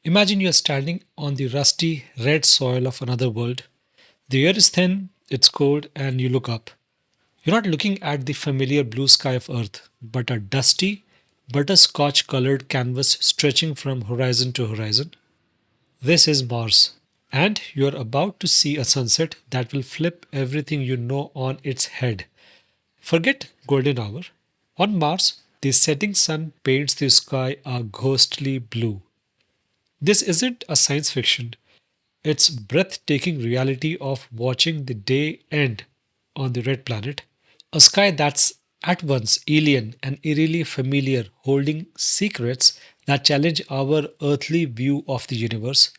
Imagine you're standing on the rusty red soil of another world. The air is thin, it's cold, and you look up. You're not looking at the familiar blue sky of Earth, but a dusty, butterscotch colored canvas stretching from horizon to horizon. This is Mars, and you're about to see a sunset that will flip everything you know on its head. Forget golden hour. On Mars, the setting sun paints the sky a ghostly blue. This isn't a science fiction. It's breathtaking reality of watching the day end on the red planet. A sky that's at once alien and eerily familiar, holding secrets that challenge our earthly view of the universe.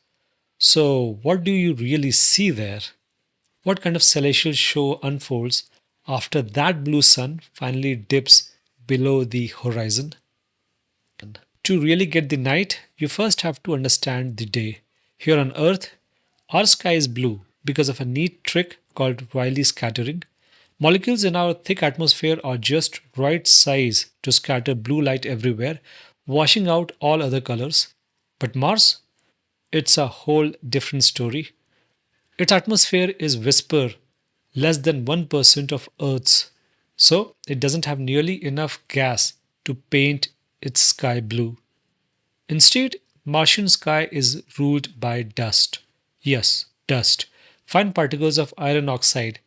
So, what do you really see there? What kind of celestial show unfolds after that blue sun finally dips below the horizon? To really get the night, you first have to understand the day. Here on Earth, our sky is blue because of a neat trick called Rayleigh scattering. Molecules in our thick atmosphere are just right size to scatter blue light everywhere, washing out all other colors. But Mars, it's a whole different story. Its atmosphere is whisper less than 1% of Earth's, so it doesn't have nearly enough gas to paint its sky blue. Instead, Martian sky is ruled by dust. Yes, dust. Fine particles of iron oxide,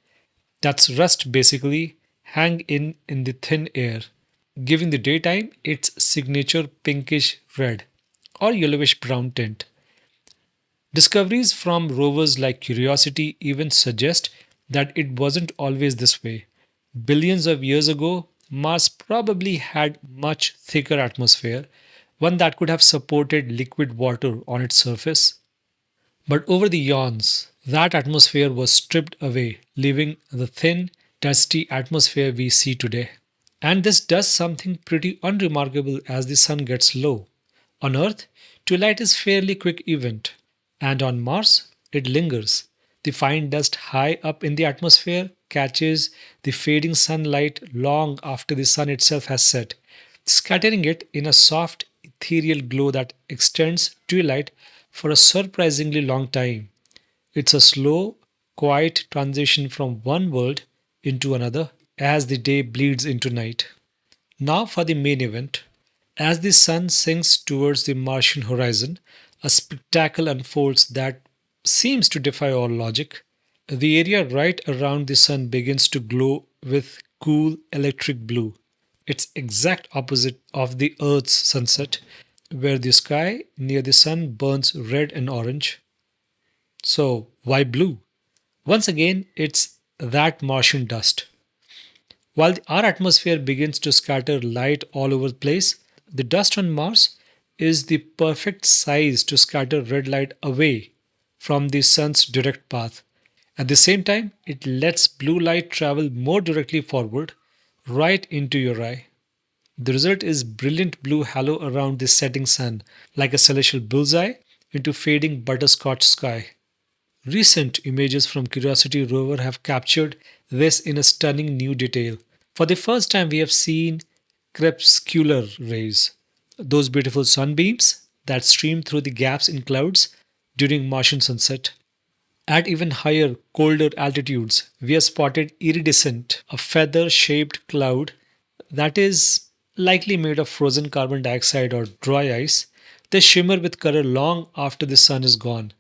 that's rust basically, hang in the thin air, giving the daytime its signature pinkish red or yellowish brown tint. Discoveries from rovers like Curiosity even suggest that it wasn't always this way. Billions of years ago, Mars probably had much thicker atmosphere, one that could have supported liquid water on its surface. But over the eons, that atmosphere was stripped away, leaving the thin, dusty atmosphere we see today. And this does something pretty unremarkable as the sun gets low. On Earth, twilight is fairly quick event, and on Mars, it lingers. The fine dust high up in the atmosphere catches the fading sunlight long after the sun itself has set, scattering it in a soft, ethereal glow that extends twilight for a surprisingly long time. It's a slow, quiet transition from one world into another as the day bleeds into night. Now for the main event. As the sun sinks towards the Martian horizon, a spectacle unfolds that seems to defy all logic. The area right around the sun begins to glow with cool electric blue. It's exact opposite of the Earth's sunset, where the sky near the sun burns red and orange. So, why blue? Once again, it's that Martian dust. While our atmosphere begins to scatter light all over the place, the dust on Mars is the perfect size to scatter red light away from the sun's direct path. At the same time, it lets blue light travel more directly forward, right into your eye. The result is brilliant blue halo around the setting sun, like a celestial bullseye into fading butterscotch sky. Recent images from Curiosity rover have captured this in a stunning new detail. For the first time, we have seen crepuscular rays, those beautiful sunbeams that stream through the gaps in clouds during Martian sunset. At even higher, colder altitudes, we have spotted iridescent, a feather shaped cloud that is likely made of frozen carbon dioxide or dry ice. They shimmer with color long after the sun is gone.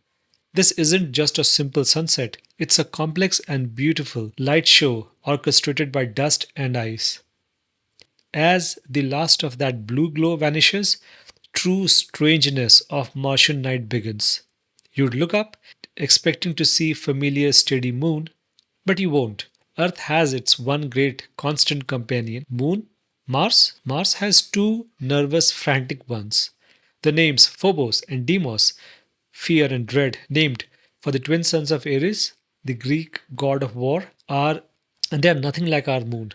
This isn't just a simple sunset, it's a complex and beautiful light show orchestrated by dust and ice. As the last of that blue glow vanishes, true strangeness of Martian night begins. You'd look up, expecting to see familiar steady moon, but you won't. Earth has its one great constant companion, moon. Mars has two nervous, frantic ones. The names Phobos and Deimos, fear and dread, named for the twin sons of Ares, the Greek god of war, are and they are nothing like our moon.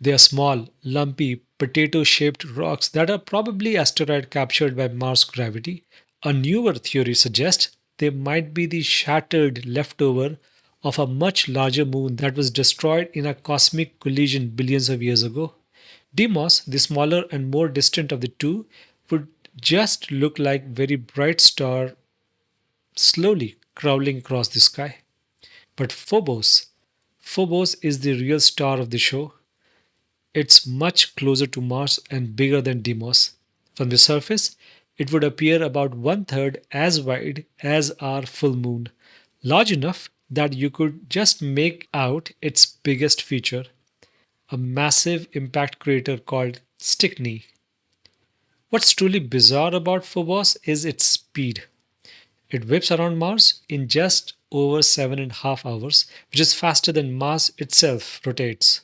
They are small, lumpy, potato shaped rocks that are probably asteroids captured by Mars gravity. A newer theory suggests they might be the shattered leftover of a much larger moon that was destroyed in a cosmic collision billions of years ago. Deimos, the smaller and more distant of the two, would just look like very bright star slowly crawling across the sky. But Phobos is the real star of the show. It's much closer to Mars and bigger than Deimos. From the surface, it would appear about one third as wide as our full moon, large enough that you could just make out its biggest feature, a massive impact crater called Stickney. What's truly bizarre about Phobos is its speed. It whips around Mars in just over 7.5 hours, which is faster than Mars itself rotates.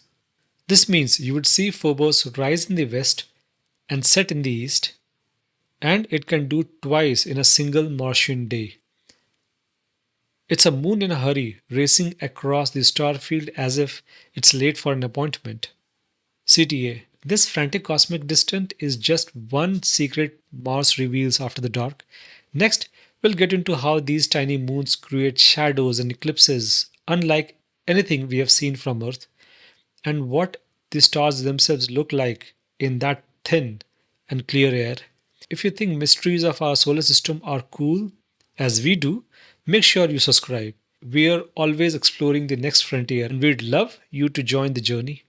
This means you would see Phobos rise in the west and set in the east, and it can do twice in a single Martian day. It's a moon in a hurry, racing across the star field as if it's late for an appointment. CTA. This frantic cosmic distant is just one secret Mars reveals after the dark. Next, we'll get into how these tiny moons create shadows and eclipses unlike anything we have seen from Earth, and what the stars themselves look like in that thin and clear air. If you think mysteries of our solar system are cool, as we do, make sure you subscribe. We are always exploring the next frontier and we'd love you to join the journey.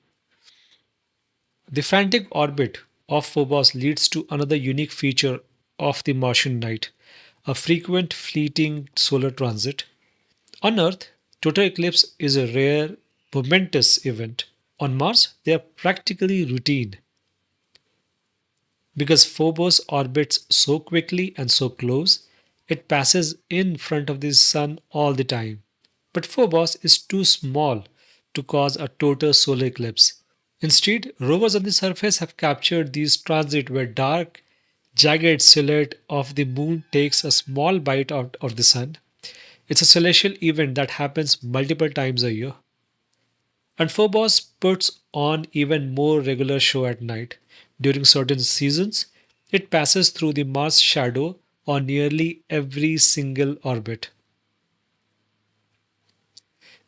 The frantic orbit of Phobos leads to another unique feature of the Martian night, a frequent fleeting solar transit. On Earth, total eclipse is a rare, momentous event. On Mars, they are practically routine because Phobos orbits so quickly and so close, it passes in front of the Sun all the time. But Phobos is too small to cause a total solar eclipse. Instead, rovers on the surface have captured these transits where dark, jagged silhouette of the moon takes a small bite out of the sun. It's a celestial event that happens multiple times a year. And Phobos puts on even more regular show at night. During certain seasons, it passes through the Mars shadow on nearly every single orbit.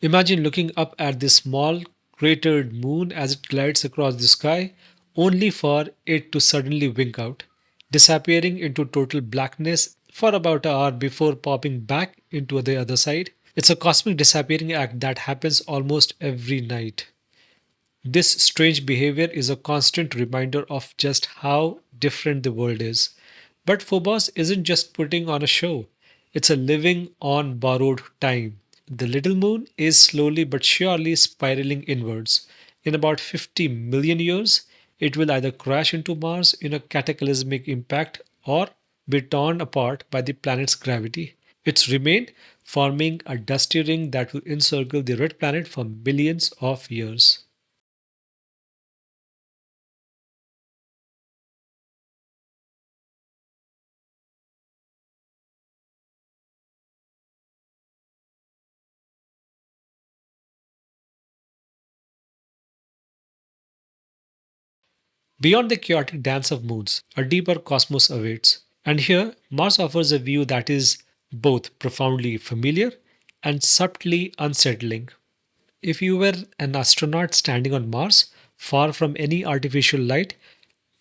Imagine looking up at this small, cratered moon as it glides across the sky, only for it to suddenly wink out, disappearing into total blackness for about an hour before popping back into the other side. It's a cosmic disappearing act that happens almost every night. This strange behavior is a constant reminder of just how different the world is. But Phobos isn't just putting on a show, it's a living on borrowed time. The little moon is slowly but surely spiraling inwards. In about 50 million years, it will either crash into Mars in a cataclysmic impact or be torn apart by the planet's gravity. Its remain forming a dusty ring that will encircle the red planet for millions of years. Beyond the chaotic dance of moons, a deeper cosmos awaits. And here, Mars offers a view that is both profoundly familiar and subtly unsettling. If you were an astronaut standing on Mars, far from any artificial light,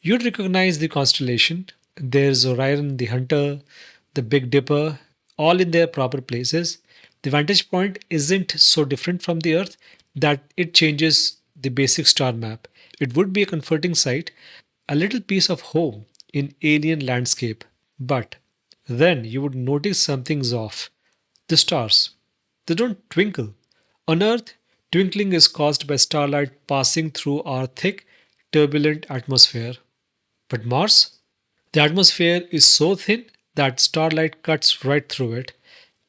you'd recognize the constellation. There's Orion the Hunter, the Big Dipper, all in their proper places. The vantage point isn't so different from the Earth that it changes the basic star map. It would be a comforting sight, a little piece of home in alien landscape. But then you would notice something's off. The stars. They don't twinkle. On Earth, twinkling is caused by starlight passing through our thick, turbulent atmosphere. But Mars? The atmosphere is so thin that starlight cuts right through it,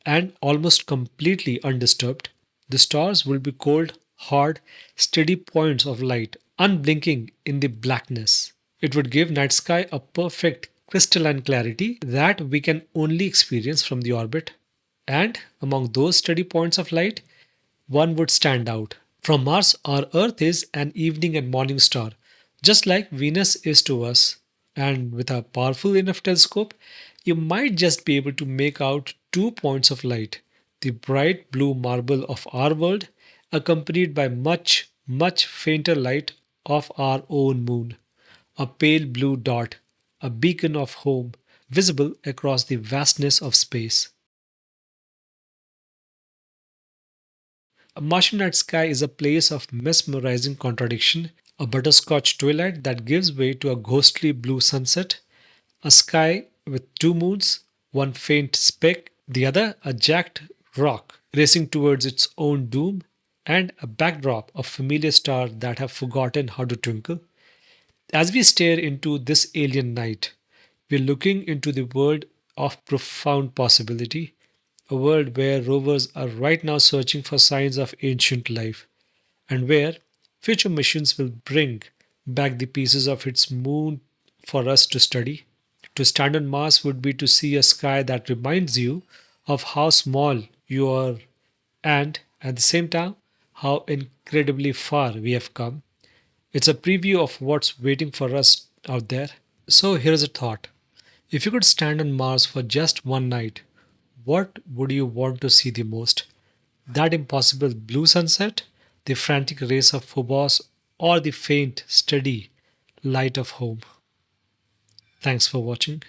and almost completely undisturbed, the stars will be cold, hard, steady points of light, unblinking in the blackness. It would give night sky a perfect crystalline clarity that we can only experience from the orbit. And among those steady points of light, one would stand out. From Mars, our Earth is an evening and morning star, just like Venus is to us. And with a powerful enough telescope, you might just be able to make out 2 points of light, the bright blue marble of our world, accompanied by much, much fainter light of our own moon, a pale blue dot, a beacon of home visible across the vastness of space. A Martian night sky is a place of mesmerizing contradiction, a butterscotch twilight that gives way to a ghostly blue sunset, a sky with two moons, one faint speck, the other a jagged rock racing towards its own doom, and a backdrop of familiar stars that have forgotten how to twinkle. As we stare into this alien night, we're looking into the world of profound possibility, a world where rovers are right now searching for signs of ancient life, and where future missions will bring back the pieces of its moon for us to study. To stand on Mars would be to see a sky that reminds you of how small you are and, at the same time, how incredibly far we have come. It's a preview of what's waiting for us out there. So here's a thought. If you could stand on Mars for just one night, what would you want to see the most? That impossible blue sunset, the frantic race of Phobos, or the faint, steady light of home? Thanks for watching.